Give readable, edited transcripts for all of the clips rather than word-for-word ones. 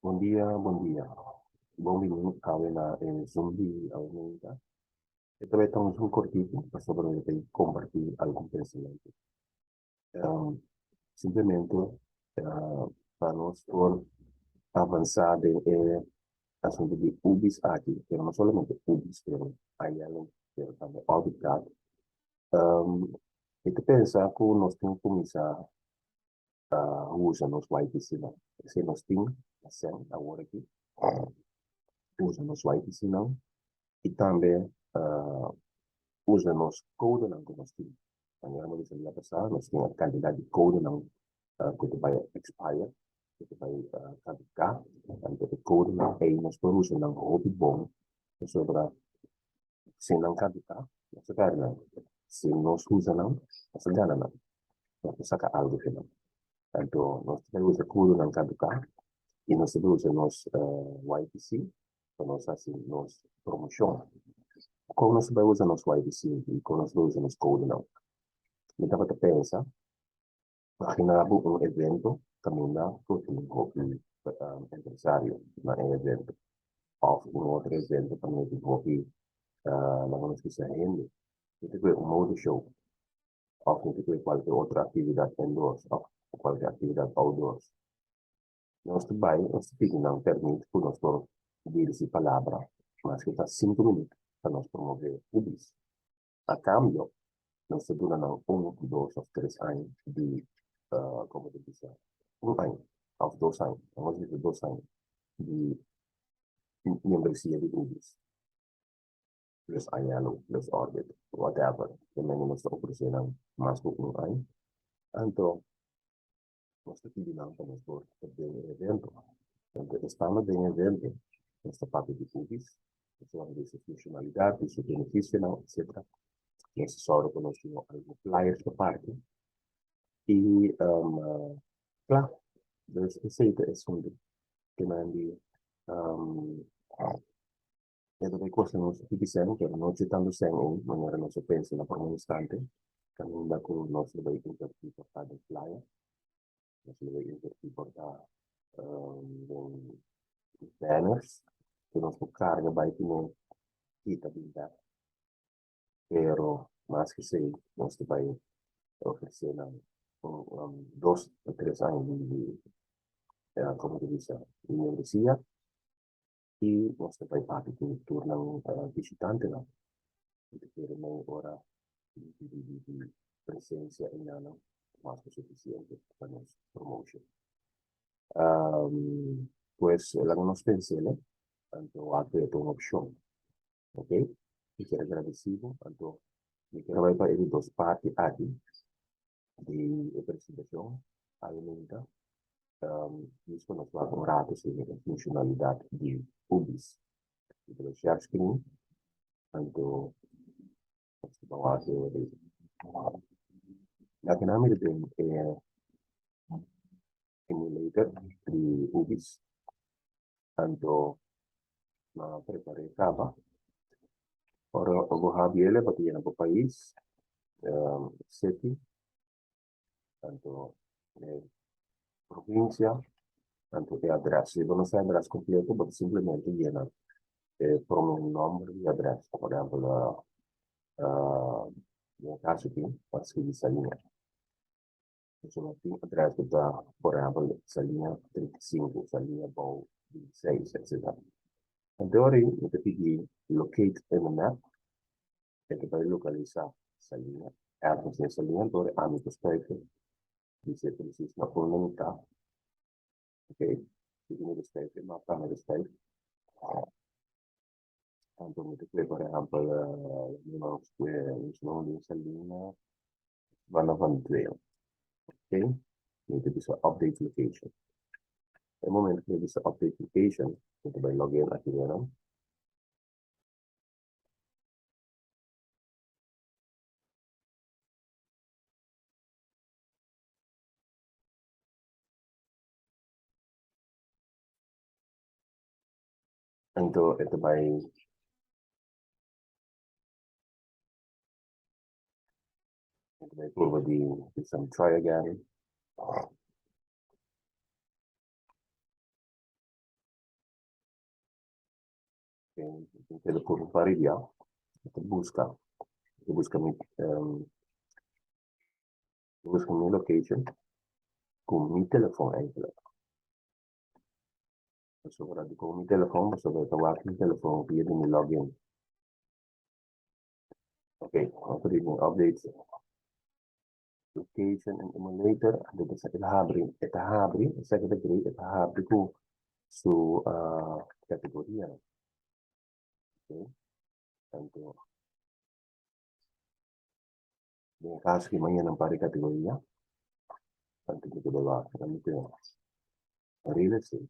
Bom dia. Bom-vindo ao Zumbi Aumenta. Esta vez estamos un cortito sobre compartir algún pensamiento. Um, Simplesmente para nós for avançar em assunto de UBIs aqui, que não somente UBIs, pero aí além, pero também AutoCAD. Um, e tu pensa que nós temos que começar a usar nos YPC, não? Se nós temos, assim, agora aqui, usa nos YPC, não? E também usa nos code ng nós temos. Ang mo sa mga basa, nós temos a quantidade de code ng que vai expire, que vai caducar, então o code ng ay nós podemos usar ng hobby bom sobre se não caducar, nós ganha. Se nós usa não, nós ganha não. Nós saca algo que não. Então, nós temos o code ng caducar e nós temos nos YPC, para nós assim, nos promoção. Como nós vai usar nos YPC e como nós vai usar nos code não. Me dava a pensar, imaginava um evento caminhar por um hobby empresário na evento, ou um outro evento também de hobby na nossa renda. Itu um modo show, ou itu qualquer outra atividade indoors, ou qualquer atividade outdoors. Nós também, nós não permite que nós por dizer palavra, mas que está 5 minutos para nós promover o bis. A cambio, nós durante 2 ou 3 anos de, como eu disse, 1 ano, aos 2 anos, vamos dizer 2 anos, de membresia de UBIs, plus Ayalo, plus Orbit, whatever, que menos ofereceram mais do 1 ano. Então, nós pedimos para nós por o evento. Então, estamos em evento, nesta parte de UBIs, sua funcionalidade, seu benefício, etc. Nessa hora que nós temos alguns flyers da parte. E, claro, receita é sobre que mandi e dove costano tutti sempre, non citando sempre in maniera non si pensa la forma istante, camminando con il nostro veicolo per portare il flyer, il nostro veicolo per portare i banners, che non si carga by come kitabilità, pero más que sei, non si vai ofrecendo 2 o 3 años de, como que dice, de membresía y non si vai parte di turno visitante, no? Perché non ora di presenza in anno más que suficiente para nuestra promotion. Pues algunos pensiones, tanto hace una opción, ¿ok? Y quiero agradecido, tanto me quiero ver para dos partes aquí de presentación, alimenta, isso nos va a orar sobre a funcionalidade de UBIS, de los share screen, tanto vamos a hacer la que nami de emulator de UBIS, tanto na preparei Java, ora o Javier pati yan po país, city, tanto provincia, tanto de address. Se não sei address completo, pode simplesmente llenar por um número de address. Por exemplo, no caso aqui, pode escrever essa linha. Se não tem address que está, por exemplo, essa linha 35, essa linha 26, etc. Então, aí, eu te pedi locate in the map, e que vai localizar essa linha. Ergens nessa linha, então, a me perspectiva, dice preciso la comunità, ok? Quindi rispetto, ma per rispetto, tanto mi per esempio, sono di Salina, vanno a ok? Need to be so update location. El momento que dice update location, need to login aquí, ¿no? Entonces, curva di some try again. Pwede po rin parilya. Ito busca mi location con mi telefoon eigenlijk. Dus zodra ik con mi telefoon, zodra ik wacht mi telefoon via de login. Oké, operating update. Location en emulator. Dit is het habri. Het habri, zeg ik het, het habri ko su categoria. Oké, tanto. Nel caso che mangiano pari categoria, tanto che doveva real estate.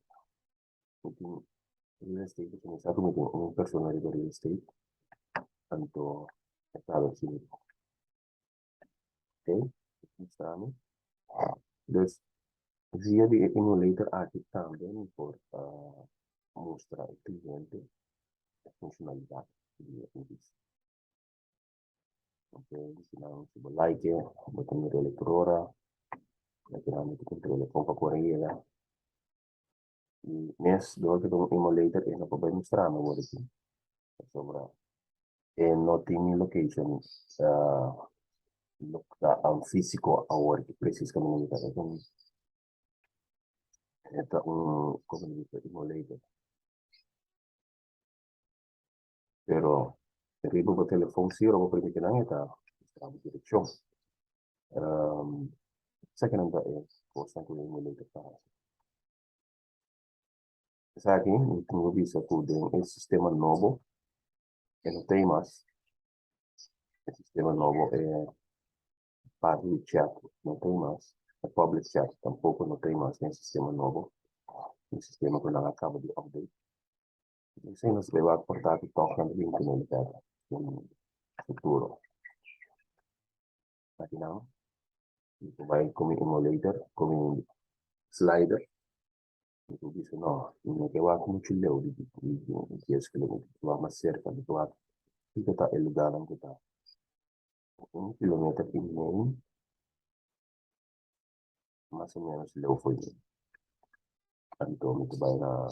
Quindi real estate sono stato un personaggio di real estate, tanto è stato finito. Ok, stanno. Dus via di emulator anche también por mostrar al cliente la funzionalità di Office. Ok, sila si like, button nire elettrora, naturalmente controle pompa corriera. Y mes doon itong emulator na pabamustrano mo rin. Sobra. And not in location look ang physical award precis kami nito itong community emulator. Pero ribo ko telephone zero ko permite lang ita sa direksyon. Sa kananda posta ko yung emulator para sa akin, itong visa ko din el sistema novo que no tem más. El sistema nuevo public chat no tem más. El public chat tampoco no tem más en el sistema nuevo. El sistema que acaba de update. Isso nos vai aportar que toca no link no mercado no futuro. Aqui não. Isso vai como emulator, como slider. Itu bisa no, ini kewa como chileu di 10 km. Vamos cerca de lá. Kita tak elugaran kita. 1 kilometer ini más o menos leu foi. Tanto muito vai na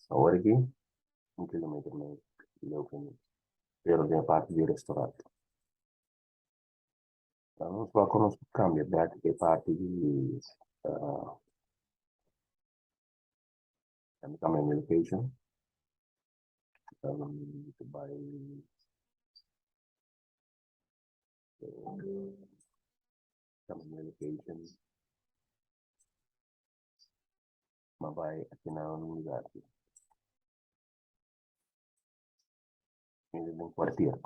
ahora aquí 1 kilometer mais leu foi. Pero de parte di ristorante. Non so, conosco cambia che parte di coming location. To buy coming location. Ma vai aqui na universidade. Quindi un quartiere.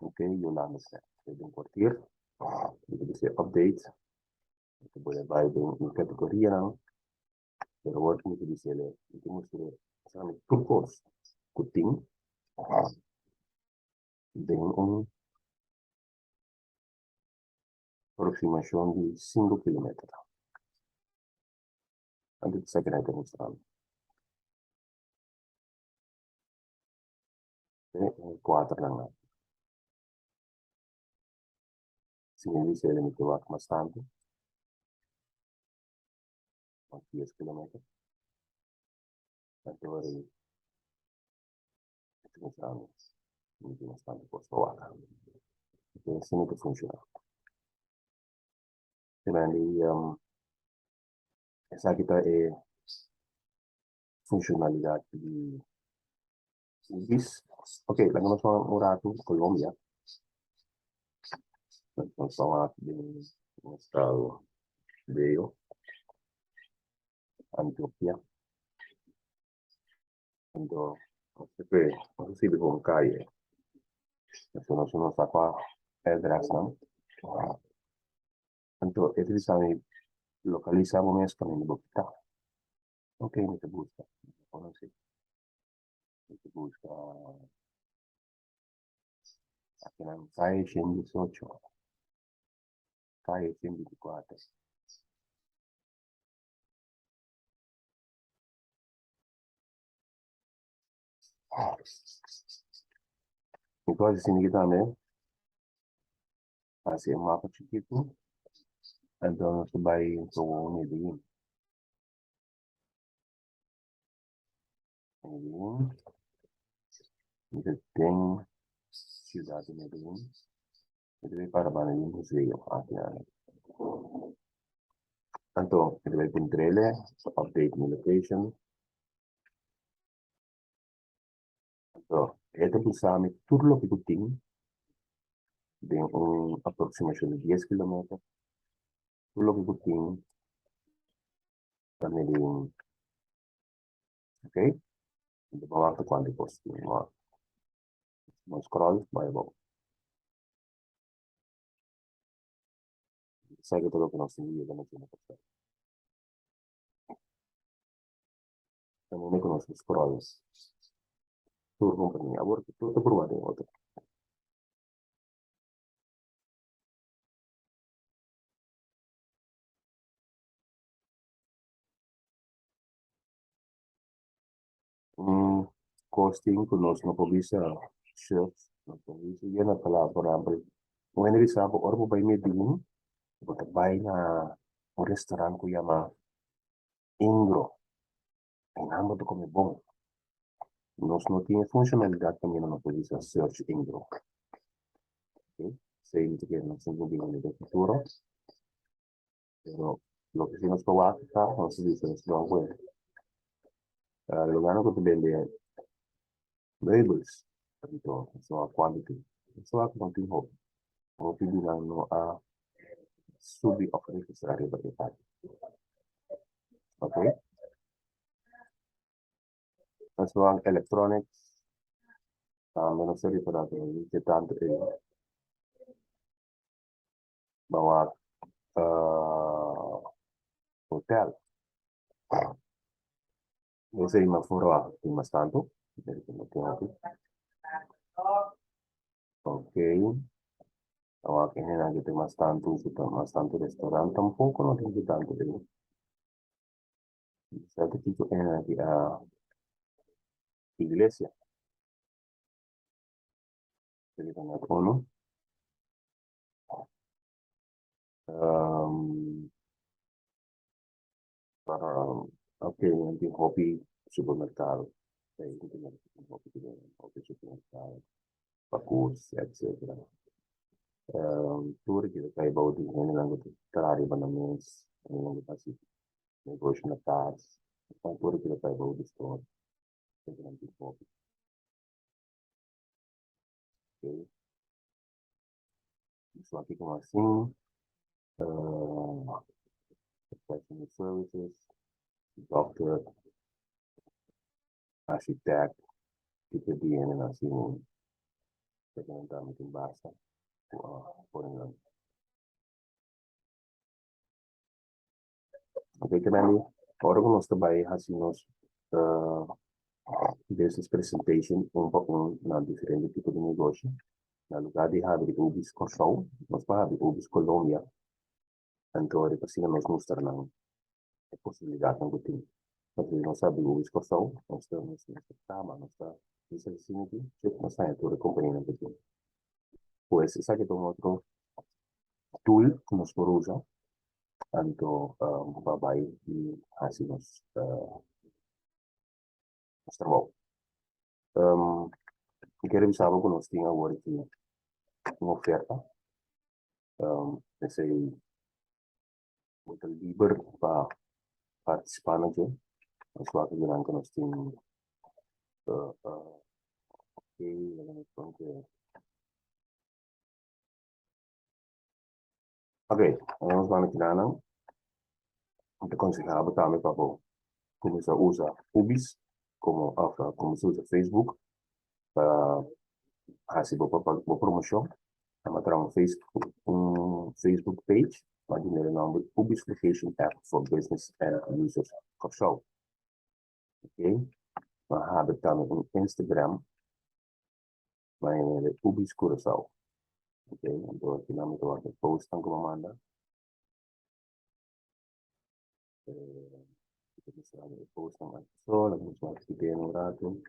Ok, Yolanda sta. Quindi un quartiere. Deve essere update. Che poi vai in categoria, no? Per ora mi dice le ultime saranno turcos. Kuting. Den un aproximazione di 5 km. Anche se che ne mostrando. E 4 lang. Sinili sila ni Tuwak bastante. 10 km. Tanto ora mostrando. Quindi bastante costo. Perché se non funziona. Quindi esa kita funzionalità di UBIS. Ok, la conosco Muratu, Colombia. Non so uno stato vero. Antioquia. Quando sempre così con caie. Sono sta qua Eldrasna. Tanto e mi localizzavo mesco in Bogotà. Ok, mi te busca. Conocí. Mi te busca. Aquí en calle 118. Calle 124. Mi cosa significa me? Así en mapa chiquito. Entonces va a ir con Medellín. Medellín, detém ciudad de Medellín. Deve para Medellín museo. Tanto, deve controle, update my location. Tanto, este pisame todo lo que tú tienes de una aproximación de 10 kilómetros. Todo lo que tú tienes para Medellín. Ok? Entonces, vamos a ver cuánto costa. Vamos scroll, vai, vamos. Sai che te lo conosci io, che non ce ne posso. Non ne conosco, scroll. Tour compagnia, tutto provato in volta. Costing, conosco po bisa chefs, po bisa yan ang pala, por example, kung hindi sa ako, or mo ba yung din, bay na un restaurant ko llama Ingro, en ambos to come bon. Nos no tiene funcionalidad también no puede search Ingro. ¿Okay? Se dice que no se bien de futuro, pero lo que sí nos puede acá, no se dice, es lo bueno. Lo gano que te vende labels, capito? So, quality. So, ako contigo. O pibilang no a subi offering sa area ba. Okay? So, ang electronics, meron sa rito natin, yung tanto bawat hotel. Ese yung mafuro yung mas tanto. Okay. Ahora que en que te más tanto restaurante tampoco no tiene tanto de sea te quito en la iglesia que le dan a uno. Um, para ok, en hobby supermercado. Hobby supermercado, pacus, etc. Tudo que vai bauti em lango de trari banames, em lango de negócio na paz. Então, tudo que vai bauti store, tem que hobby. Ok? Isso aqui como assim. Professional services, doctor, architect, kita diyan na si pagkakanta basa por ejemplo. Okay, Kamali, ahora como está by hacemos business presentation na diferente tipo de negócio. Na lugar de abrir Ubis Kosovo, nós vamos abrir Ubis Colômbia. Então, ele precisa nos mostrar a possibilidade que tem. Porque nós abrimos Ubis Kosovo, nós estamos nessa cama, nós estamos nessa vicinity, nós estamos em toda a companhia. Pues, esa que toma otro tool que nos usa, tanto Babai y así nos trabajo. Quiero avisar que nos tiene ahora aquí una oferta, ese muy libre para participar en ello. Nos va a ayudar que nos tiene ok, vamos a ver te aconsejaba también para cómo se usa Ubis, como se usa Facebook para hacer promoción. Vamos a traer un Facebook page, waar je een naam Publication App for Business and Users of zo. Oké, dan heb ik dan een Instagram, waarin de Ubis Curaçao. Oké, en door je naam door de post aan komen maanden. Ik heb de post aan zo, dan moet je maar kijken hoe dat doen.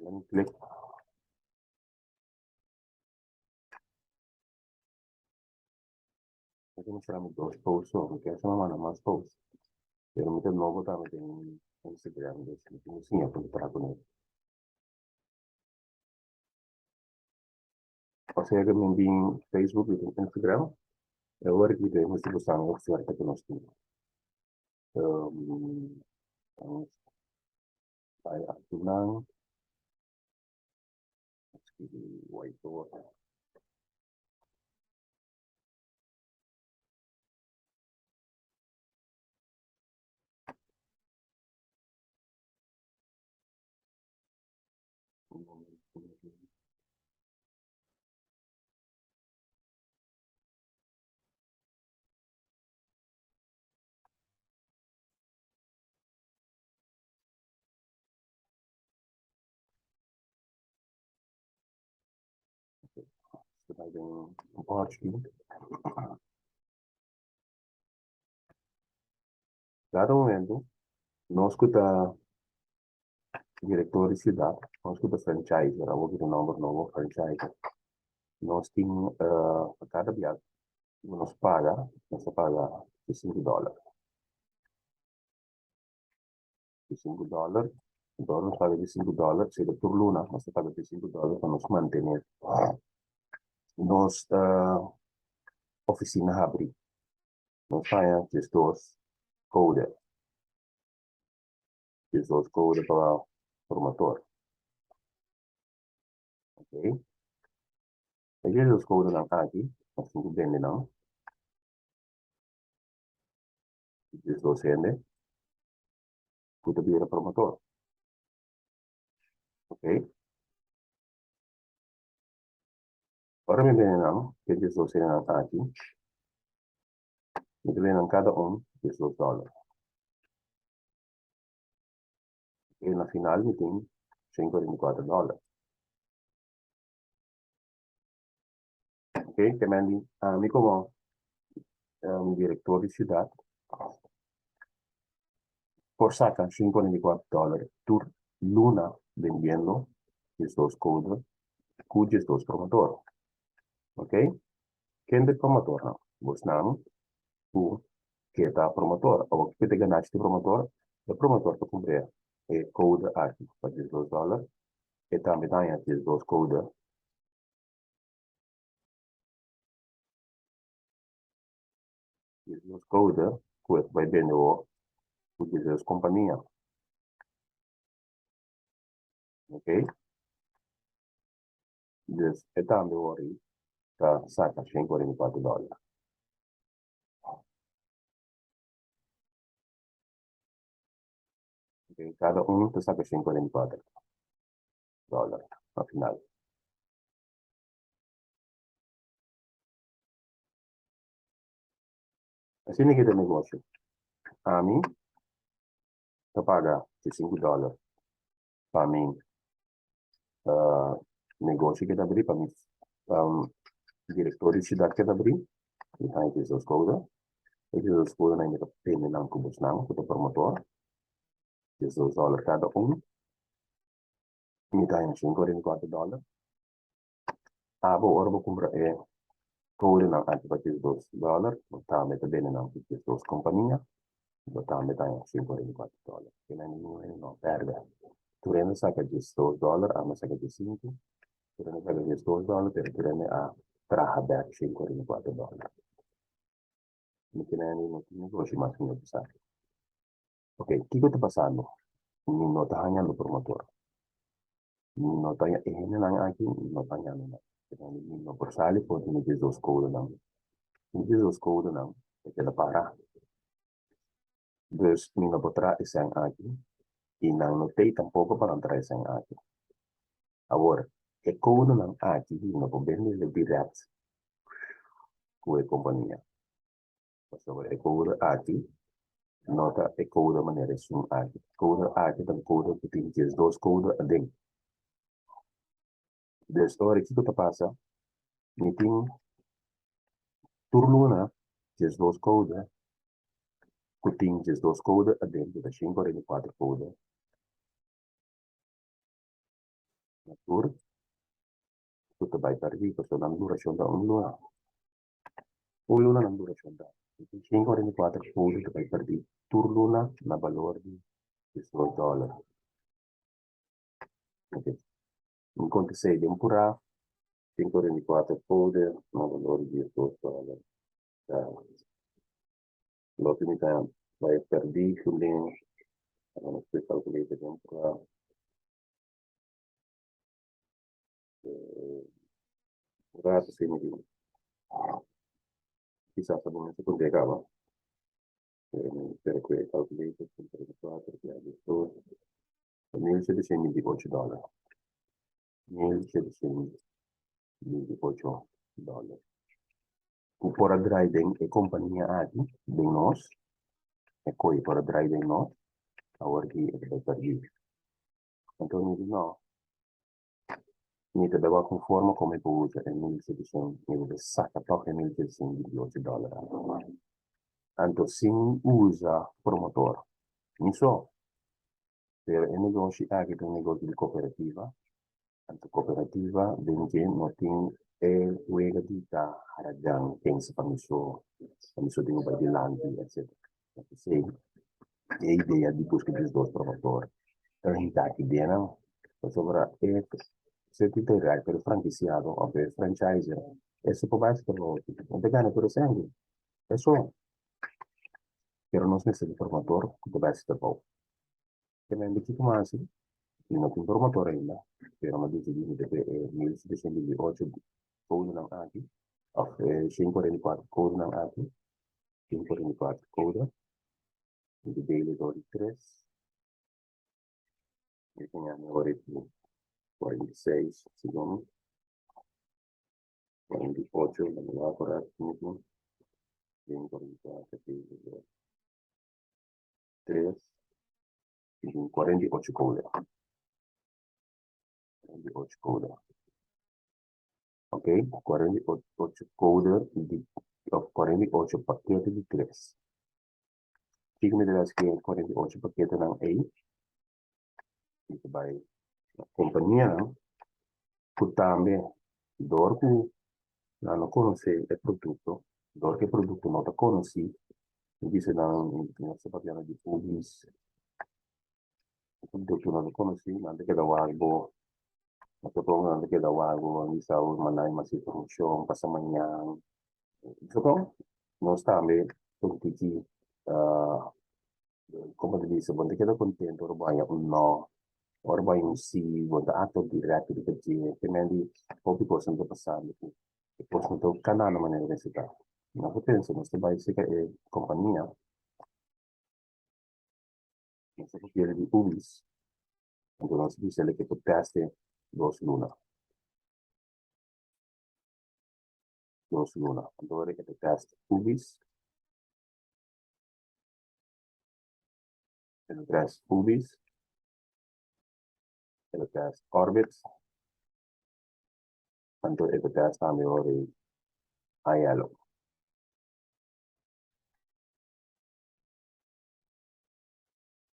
Dan klik. Aquí mostramos dos posts, porque esa no manda más posts. Pero muchas no también en Instagram, de que sim, eu para com ele. Ou seja, que me em Facebook e Instagram, é o que temos que buscar uma oferta que nós temos. Vamos vai aqui não, aqui o whiteboard. Você vai ver um pote aqui. Cada momento, nós escuta diretor de cidade, nós escuta franchise, era o número novo franchise. Nós temos, a cada viagem, nós paga $5. $5, então nós paga de $5, seja por luna, nós paga de $5 para nos manter. Nós, oficina abre, nós fazemos estes code, estes code para formator, ok? E estes code não aqui, nós temos bem não, estes docente, puta vira promotor, ok? Ora me bem não, que estes docente não aqui, me bem cada estes $2. E na final me tem $144. Ok? Que me a mim como diretor de cidade, por saca $54 por luna vendiendo estos codes, cujos dos promotores. Ok? Quem é promotor? Não. Vos não, tu que é promotor, ou que te ganaste promotor, o promotor para cumprir é code aqui para $2, e também tem esses dois codes, esses codes, que vai vender o que companhia. Ok? Dus, e também o ori, tá, saca $54. Okay? Cada te saca $54 no final. Assim que tem negócio. A mim, te paga $5 para mim, negócio que te abrir, para mim, diretor de cidade que te abrir, e tem que essas coisas. Essas coisas ainda dependem não como não, como promotor. $2 cada me dá $54. Ah, bom, ora vou comprar couro não, antes para $2, tá, me também não, porque essas companhias, botar me dá $54. Que não perde. Tu rende saca de $2, a me saca de 5, tu rende saca de $2, pero tu rende a trabalhar $54. Me tiene no negócio mais que não sabe. Ok, o que está passando? Não está ganhando promotor. Não está ganhando aqui, não está ganhando. Não por sali, pode me dizer os coisas não. Me diz os coisas não, é que ela para. Dus, não pode trazer aqui, e não tem tampouco para trazer aqui. Agora, é coisa não aqui, não pode vender direto com a companhia. Sobre é coisa aqui, nota é coisa maneira sum aqui. Coisa aqui, tem coisa que tem que dois coisas dentro. Da história que tu passa, me tem turno, que dois coisas, que tem que dois coisas dentro da 5 e 4 coisas. tour, tutto vai per lì, questo non dura, c'è un luna non dura, c'è da. 5,44 punti vai per lì, tour luna, la valore di $10. Ok. In conto 6 di un pura, 5,44 punti, la valore di $10. L'ottimità vai per lì, quindi non si calcolate di un pura. Rato segni di chissà se non si collegava per quei calcolator per il 4 che ha detto $1.728. $1.728. Para driving e companhia aqui, bem nós, é coi para driving nós, a hora que é para ir. Então, não, niente da conforma come può è 1.700, è sacca poco $1.728. Tanto si usa promotor. Non so, per i negozi, anche per i negozi di cooperativa, tanto cooperativa, benché non è quella di da Harajan, pensa per di nuovo di Lanti, eccetera. Se è idea di buscare i due promotori, realtà che viene, sopra è se ti terrai per il franchisiato o per il franchiser, e se può essere un vegano per esempio, è solo, però non si di formatore, deve essere poco. Che mi indichi come si, il nostro informatore è là, però mi dice che è 1.708 code non agi, o 544 code non agi, 544 code, quindi daily ore 3, e teniamo ore 46 secondi, 48, non mi va corretto, 544, 3, 48 code. 48 code. Ok, 48 code di 48 pacchetti di 3. Fica me delas que 48 pacchetti não é, isso vai a companhia, não? Que também, dor que não conhece o produto, dor que o produto não conhece, dice não se parliamo di publis, il produto non lo conosci, non che da algo, ma che poi non che da algo, non sa manai ma si produzione, passa mangiare. Insomma, non sta a me, tutti chi, come ti dice, quando chiedo contento, ormai un no, ormai un sì, quando atto diretto di perché, che mi di pochi possono passare, e possono toccare una maniera università. Ma penso, non stai mai che compagnia, non so che di Ubis, quando non si dice che poteste dos luna, allora che poteste Ubis, e poteste Ubis, e poteste Orbit, tanto e poteste anche ora Aiello.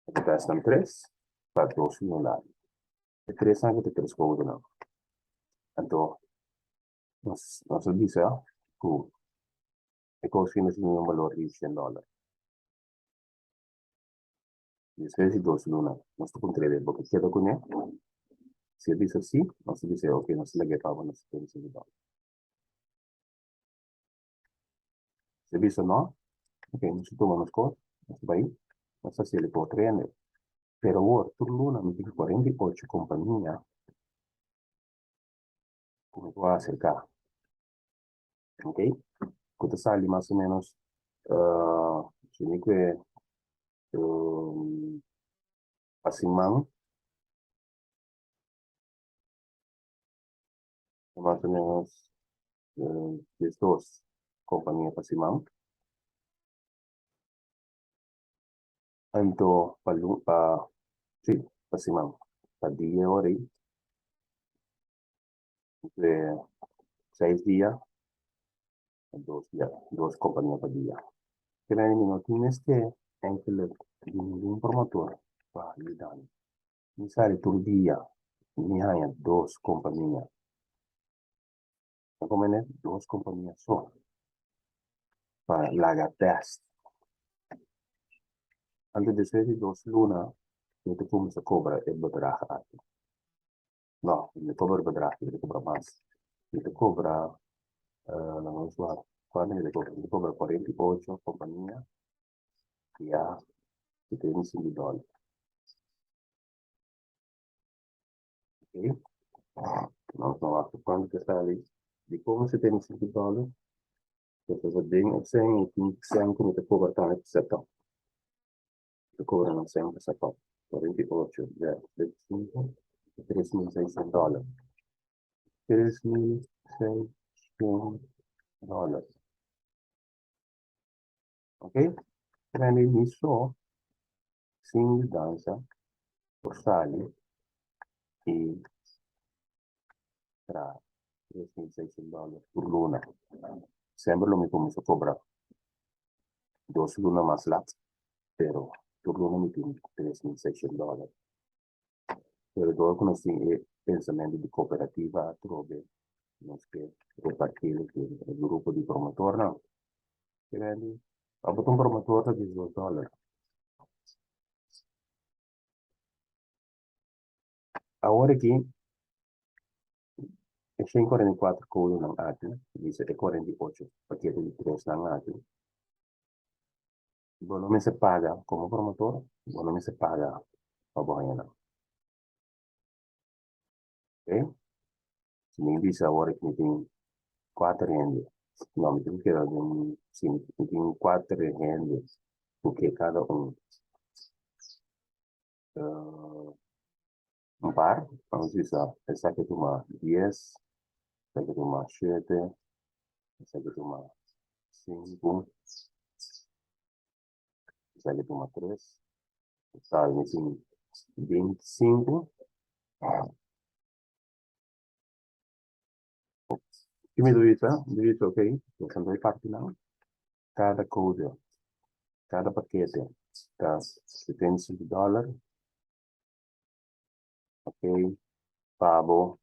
E poteste 3, per dos luna. E 3 anche te 3 scomodo. Tanto, non so dice, tu, e così ne sono un valore di $100. Gli stessi dos luna, non sto contando, perché chiedo con me, se dice sì, non si dice ok, non si legge a non si pensa di no. Se dice no, ok, non si toma uno score, non si va in, non so se le può prendere. Pero ora, tu luna mi dice 48 compagnia, come può acercar, ok? Quanto sali más o menos, comunque, Pasimán, más o menos, 2 compañías Pasimán, tanto sí, Pasimán, para 10 horas, de 6 días, 2 compañías per dia. Che non tienes que anche ningún promotor va aiutare. Mi sale tu dia, Ni hanya dos compañías. Como dos compañías só para lagar test. Antes de ser dos lunas, não te começa a cobrar o bedrag aqui. Não, não cobra o bedrag, ele cobra mais. Ele cobra, vamos lá, quando ele cobra 48 companhia, que há que tem $5. Ok? Nós não lá, quando que está ali, de como você tem $5, você vai bem, é sem, e tem que ser como te cobra também, que você tá. Te cobra não sempre, você tá. 48, já, 25, $3.600. $3.600. Ok? Prende isso, sim, dança, dorsali e tra $3.600 por luna. Sempre lo mismo se cobra 2 lunas más lat, pero por luna me tiene $3.600. Pero todo con el pensamiento de cooperativa, trove, no es que repartir el grupo de promotor, no. Quindi, ho avuto un promotore di $2. Agora aqui, é 144 colo ng atin, dice é 48 paquete de 3 ng atin. Bueno, me se paga como promotor, bueno, me se paga pabayan. Ok? Se me dice agora que tem 4 rendas. Não, me tem que dar sim, tem 4 rendas, porque cada um par, vamos dizer, essa aqui tem uma 10, essa aqui tem uma 7, essa aqui tem uma 5, essa aqui tem uma 3, sabe, assim, 25. Que me duvida, ok? Quando eu parto não, cada coisa, cada paquete, tá? Se tem $5, ok? Pago,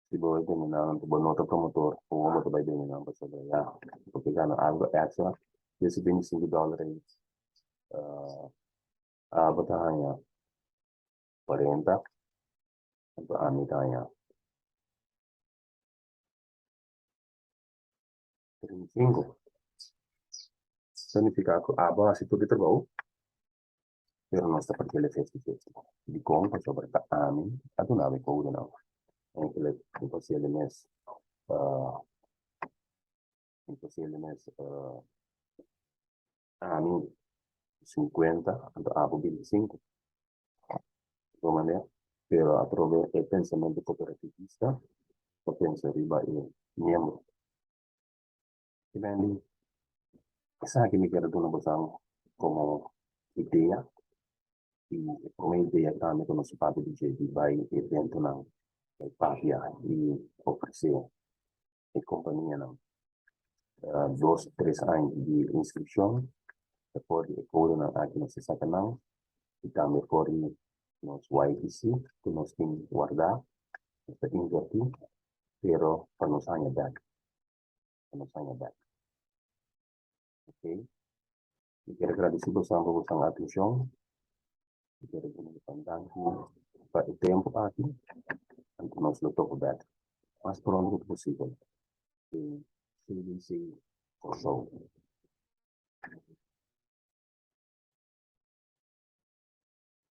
se vou terminar, vou nota promotor, ou vou vai terminar, para saber, porque já não algo extra, esse $25, batalha 40, então a mitad 35. Significa que a base tudo é bom, pero não está porque ele fez isso. De como sobre a mim, a do nave com o não. Ele impossível mês, impossível mês, a mim 50, a 25, de maneira, pero através do pensamento cooperativista, eu penso riba e membro. E bem, essa que me quero dar uma como ideia, e como ideia também que nós parte de que vai evento não, vai página e oferecer a companhia não. 2, 3 anos de inscrição, depois de coro na aqui nós saca não, e também por nós YTC, que nós temos que guardar, nós temos que invertir, pero para nos años back, para nos años back. Ok? E quero agradecer por sua atenção, e quero dar para o tempo aqui, então nós não toco back, mas por onde possível. CDC for show.